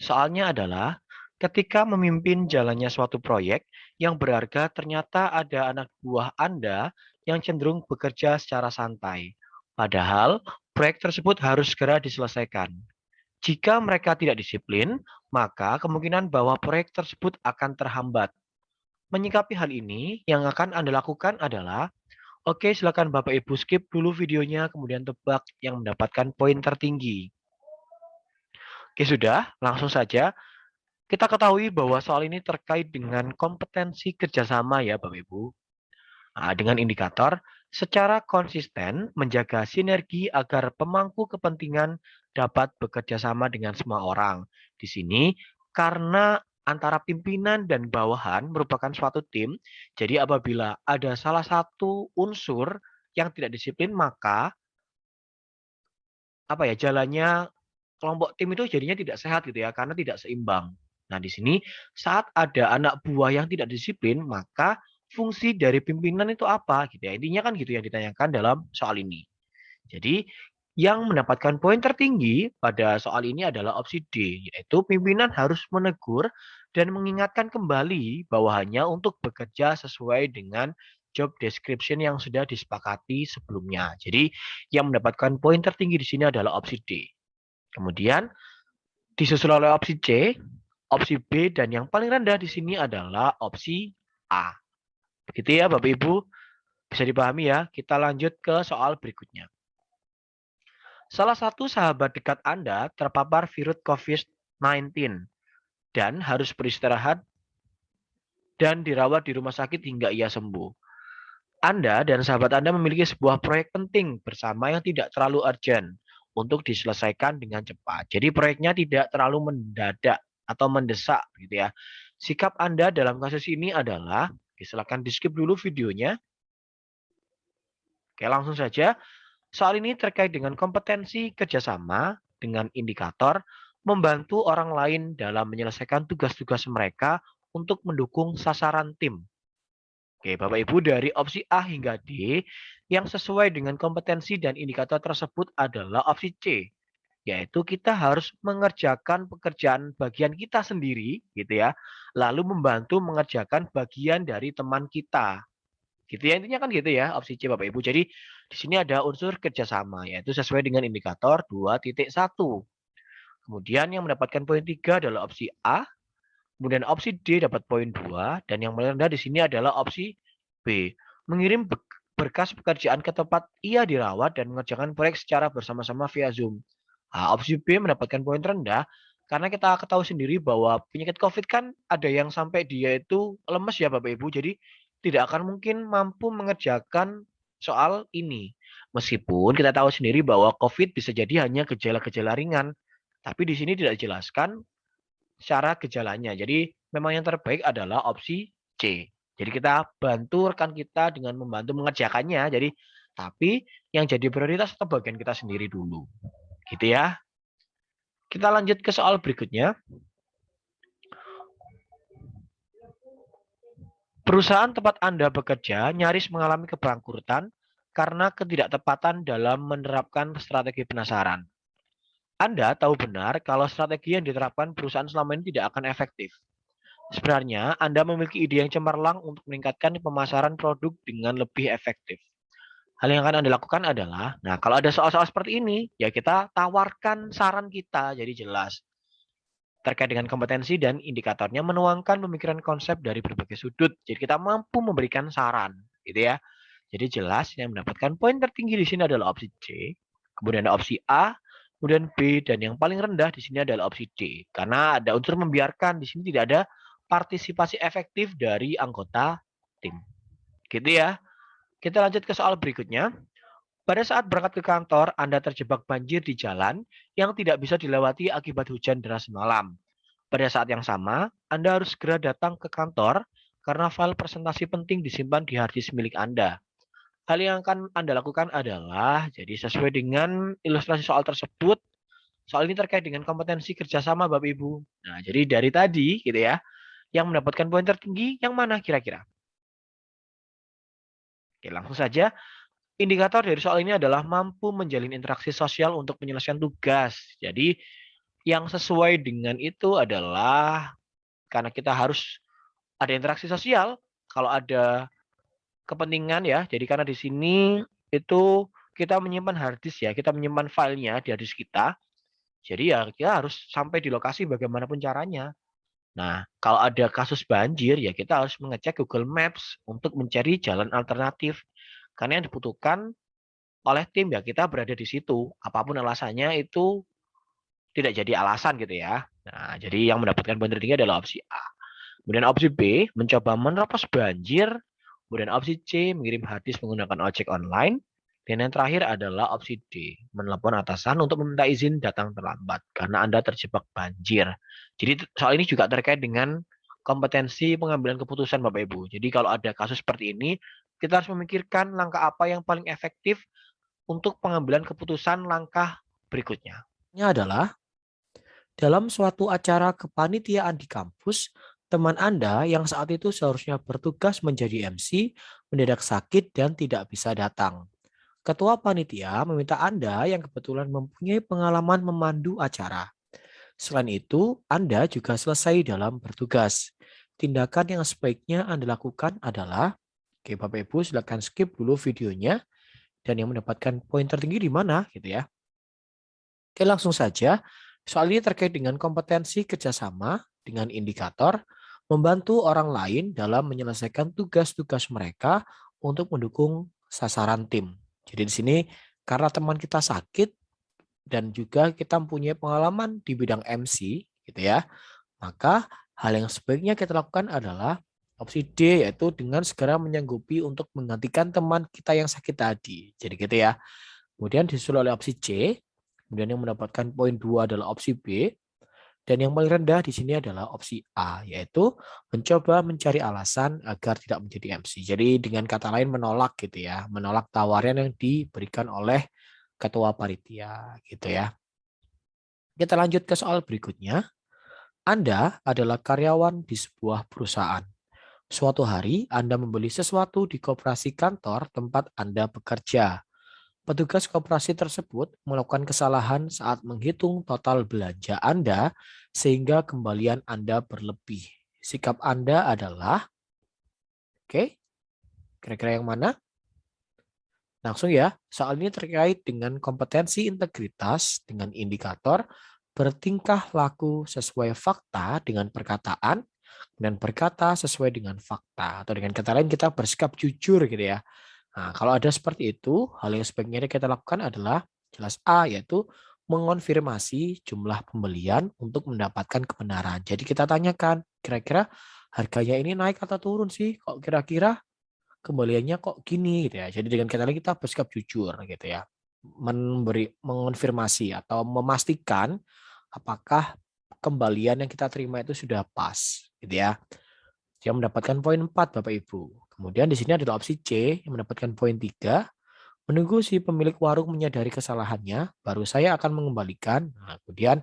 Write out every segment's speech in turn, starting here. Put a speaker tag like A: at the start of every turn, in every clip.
A: Soalnya adalah ketika memimpin jalannya suatu proyek yang berharga, ternyata ada anak buah Anda yang cenderung bekerja secara santai. Padahal proyek tersebut harus segera diselesaikan. Jika mereka tidak disiplin, maka kemungkinan bahwa proyek tersebut akan terhambat. Menyikapi hal ini, yang akan Anda lakukan adalah, oke, silakan Bapak Ibu skip dulu videonya, kemudian tebak yang mendapatkan poin tertinggi. Oke, sudah, langsung saja. Kita ketahui bahwa soal ini terkait dengan kompetensi kerjasama ya Bapak Ibu. Nah, dengan indikator secara konsisten menjaga sinergi agar pemangku kepentingan dapat bekerja sama dengan semua orang. Di sini karena antara pimpinan dan bawahan merupakan suatu tim, jadi apabila ada salah satu unsur yang tidak disiplin, maka jalannya kelompok tim itu jadinya tidak sehat gitu ya, karena tidak seimbang. Nah, di sini saat ada anak buah yang tidak disiplin, maka fungsi dari pimpinan itu apa gitu ya. Intinya kan gitu yang ditanyakan dalam soal ini. Jadi yang mendapatkan poin tertinggi pada soal ini adalah opsi D, yaitu pimpinan harus menegur dan mengingatkan kembali bawahannya untuk bekerja sesuai dengan job description yang sudah disepakati sebelumnya. Jadi yang mendapatkan poin tertinggi di sini adalah opsi D. Kemudian disusul oleh opsi C, opsi B, dan yang paling rendah di sini adalah opsi A. Begitu ya Bapak Ibu, bisa dipahami ya. Kita lanjut ke soal berikutnya. Salah satu sahabat dekat Anda terpapar virus COVID-19 dan harus beristirahat dan dirawat di rumah sakit hingga ia sembuh. Anda dan sahabat Anda memiliki sebuah proyek penting bersama yang tidak terlalu urgent untuk diselesaikan dengan cepat. Jadi proyeknya tidak terlalu mendadak atau mendesak gitu ya. Sikap Anda dalam kasus ini adalah, silakan di skip dulu videonya. Oke, langsung saja. Soal ini terkait dengan kompetensi kerjasama dengan indikator membantu orang lain dalam menyelesaikan tugas-tugas mereka untuk mendukung sasaran tim. Oke, Bapak Ibu, dari opsi A hingga D, yang sesuai dengan kompetensi dan indikator tersebut adalah opsi C, yaitu kita harus mengerjakan pekerjaan bagian kita sendiri, gitu ya, lalu membantu mengerjakan bagian dari teman kita. Gitu ya, intinya kan gitu ya, opsi C Bapak Ibu. Jadi di sini ada unsur kerjasama, yaitu sesuai dengan indikator 2.1. Kemudian yang mendapatkan poin 3 adalah opsi A, kemudian opsi D dapat poin 2, dan yang paling rendah di sini adalah opsi B. Mengirim berkas pekerjaan ke tempat ia dirawat dan mengerjakan proyek secara bersama-sama via Zoom. Nah, opsi B mendapatkan poin rendah karena kita ketahui sendiri bahwa penyakit COVID kan ada yang sampai dia itu lemes ya Bapak Ibu. Jadi tidak akan mungkin mampu mengerjakan soal ini. Meskipun kita tahu sendiri bahwa COVID bisa jadi hanya gejala-gejala ringan. Tapi di sini tidak dijelaskan secara gejalanya. Jadi memang yang terbaik adalah opsi C. Jadi kita bantu rekan kita dengan membantu mengerjakannya. Jadi tapi yang jadi prioritas tetap bagian kita sendiri dulu. Gitu ya. Kita lanjut ke soal berikutnya. Perusahaan tempat Anda bekerja nyaris mengalami kebangkrutan karena ketidaktepatan dalam menerapkan strategi penasaran. Anda tahu benar kalau strategi yang diterapkan perusahaan selama ini tidak akan efektif. Sebenarnya, Anda memiliki ide yang cemerlang untuk meningkatkan pemasaran produk dengan lebih efektif. Hal yang akan Anda lakukan adalah, nah kalau ada soal-soal seperti ini, ya kita tawarkan saran kita, jadi jelas. Terkait dengan kompetensi dan indikatornya menuangkan pemikiran konsep dari berbagai sudut. Jadi kita mampu memberikan saran, gitu ya. Jadi jelas yang mendapatkan poin tertinggi di sini adalah opsi C, kemudian ada opsi A, kemudian B, dan yang paling rendah di sini adalah opsi D. Karena ada unsur membiarkan, di sini tidak ada partisipasi efektif dari anggota tim. Gitu ya. Kita lanjut ke soal berikutnya. Pada saat berangkat ke kantor, Anda terjebak banjir di jalan yang tidak bisa dilewati akibat hujan deras malam. Pada saat yang sama, Anda harus segera datang ke kantor karena file presentasi penting disimpan di hard disk milik Anda. Hal yang akan Anda lakukan adalah, jadi sesuai dengan ilustrasi soal tersebut, soal ini terkait dengan kompetensi kerjasama Bapak Ibu. Nah, jadi dari tadi gitu ya, yang mendapatkan poin tertinggi yang mana kira-kira? Oke, langsung saja. Indikator dari soal ini adalah mampu menjalin interaksi sosial untuk penyelesaian tugas. Jadi Yang sesuai dengan itu adalah karena kita harus ada interaksi sosial. Kalau ada kepentingan ya. Jadi karena di sini itu kita menyimpan hard disk ya, kita menyimpan filenya di hard disk kita. Jadi ya kita harus sampai di lokasi bagaimanapun caranya. Nah, kalau ada kasus banjir ya kita harus mengecek Google Maps untuk mencari jalan alternatif. Karena yang dibutuhkan oleh tim ya kita berada di situ. Apapun alasannya itu tidak jadi alasan gitu ya. Nah, jadi yang mendapatkan poin tertinggi adalah opsi A. Kemudian opsi B, mencoba menerobos banjir. Kemudian opsi C, mengirim hadis menggunakan ojek online. Dan yang terakhir adalah opsi D, menelepon atasan untuk meminta izin datang terlambat karena Anda terjebak banjir. Jadi soal ini juga terkait dengan kompetensi pengambilan keputusan Bapak Ibu. Jadi kalau ada kasus seperti ini, kita harus memikirkan langkah apa yang paling efektif untuk pengambilan keputusan langkah berikutnya.
B: Ini adalah dalam suatu acara kepanitiaan di kampus, teman Anda yang saat itu seharusnya bertugas menjadi MC mendadak sakit dan tidak bisa datang. Ketua panitia meminta Anda yang kebetulan mempunyai pengalaman memandu acara. Selain itu, Anda juga selesai dalam bertugas. Tindakan yang sebaiknya Anda lakukan adalah, oke Bapak Ibu silakan skip dulu videonya dan yang mendapatkan poin tertinggi di mana gitu ya. Oke langsung saja, soal ini terkait dengan kompetensi kerjasama dengan indikator membantu orang lain dalam menyelesaikan tugas-tugas mereka untuk mendukung sasaran tim. Jadi di sini karena teman kita sakit dan juga kita mempunyai pengalaman di bidang MC gitu ya, maka hal yang sebaiknya kita lakukan adalah opsi D yaitu dengan segera menyanggupi untuk menggantikan teman kita yang sakit tadi. Jadi gitu ya. Kemudian disusul oleh opsi C. Kemudian yang mendapatkan poin 2 adalah opsi B. Dan yang paling rendah di sini adalah opsi A, yaitu mencoba mencari alasan agar tidak menjadi MC. Jadi dengan kata lain menolak gitu ya, menolak tawaran yang diberikan oleh ketua panitia gitu ya. Kita lanjut ke soal berikutnya. Anda adalah karyawan di sebuah perusahaan. Suatu hari Anda membeli sesuatu di koperasi kantor tempat Anda bekerja. Petugas koperasi tersebut melakukan kesalahan saat menghitung total belanja Anda sehingga kembalian Anda berlebih. Sikap Anda adalah, oke, kira-kira yang mana? Langsung ya, soal ini terkait dengan kompetensi integritas dengan indikator bertingkah laku sesuai fakta dengan perkataan dan berkata sesuai dengan fakta. Atau dengan kata lain kita bersikap jujur gitu ya. Nah, kalau ada seperti itu, hal yang sebaiknya kita lakukan adalah jelas A, yaitu mengonfirmasi jumlah pembelian untuk mendapatkan kebenaran. Jadi kita tanyakan, kira-kira harganya ini naik atau turun sih? Kok kira-kira kembaliannya kok gini gitu ya. Jadi dengan kata lain kita bersikap jujur gitu ya. Mengonfirmasi atau memastikan apakah kembalian yang kita terima itu sudah pas gitu ya. Dia mendapatkan poin 4 Bapak Ibu. Kemudian di sini adalah opsi C yang mendapatkan poin 3. Menunggu si pemilik warung menyadari kesalahannya, baru saya akan mengembalikan. Nah, kemudian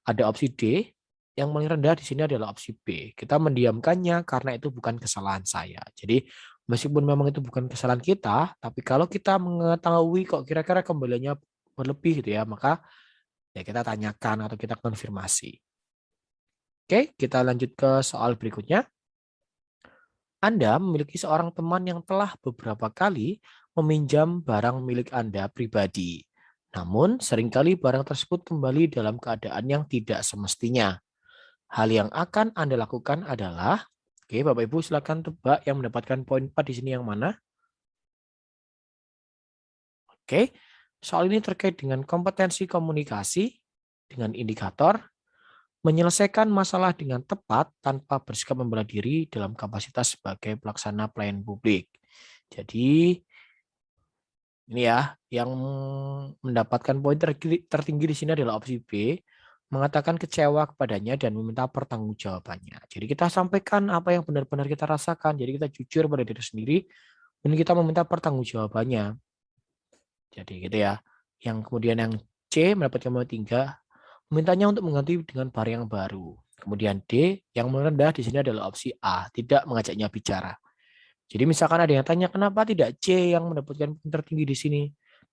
B: ada opsi D, yang paling rendah di sini adalah opsi B. Kita mendiamkannya karena itu bukan kesalahan saya. Jadi meskipun memang itu bukan kesalahan kita, tapi kalau kita mengetahui kok kira-kira kembaliannya berlebih gitu ya, maka ya kita tanyakan atau kita konfirmasi. Oke, kita lanjut ke soal berikutnya. Anda memiliki seorang teman yang telah beberapa kali meminjam barang milik Anda pribadi. Namun, seringkali barang tersebut kembali dalam keadaan yang tidak semestinya. Hal yang akan Anda lakukan adalah, oke Bapak Ibu silakan tebak yang mendapatkan poin 4 di sini yang mana? Oke, soal ini terkait dengan kompetensi komunikasi dengan indikator menyelesaikan masalah dengan tepat tanpa bersikap membela diri dalam kapasitas sebagai pelaksana pelayanan publik. Jadi ini ya, yang mendapatkan poin tertinggi di sini adalah opsi B, mengatakan kecewa kepadanya dan meminta pertanggungjawabannya. Jadi kita sampaikan apa yang benar-benar kita rasakan. Jadi kita jujur pada diri sendiri dan kita meminta pertanggungjawabannya. Jadi gitu ya. Yang kemudian yang C mendapatkan poin 3, memintanya untuk mengganti dengan barang yang baru. Kemudian D, yang merendah di sini adalah opsi A, tidak mengajaknya bicara. Jadi misalkan ada yang tanya kenapa tidak C yang mendapatkan poin tertinggi di sini.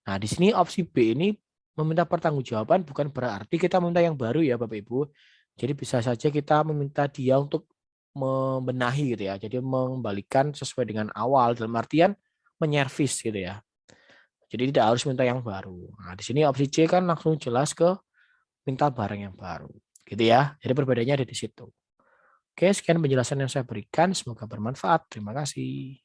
B: Nah, di sini opsi B ini Meminta pertanggungjawaban bukan berarti kita minta yang baru ya Bapak Ibu. Jadi bisa saja kita meminta dia untuk membenahi gitu ya. Jadi mengembalikan sesuai dengan awal dalam artian menyervis gitu ya. Jadi tidak harus minta yang baru. Nah, di sini opsi C kan langsung jelas ke minta barang yang baru. Gitu ya. Jadi perbedaannya ada di situ. Oke, sekian penjelasan yang saya berikan. Semoga bermanfaat. Terima kasih.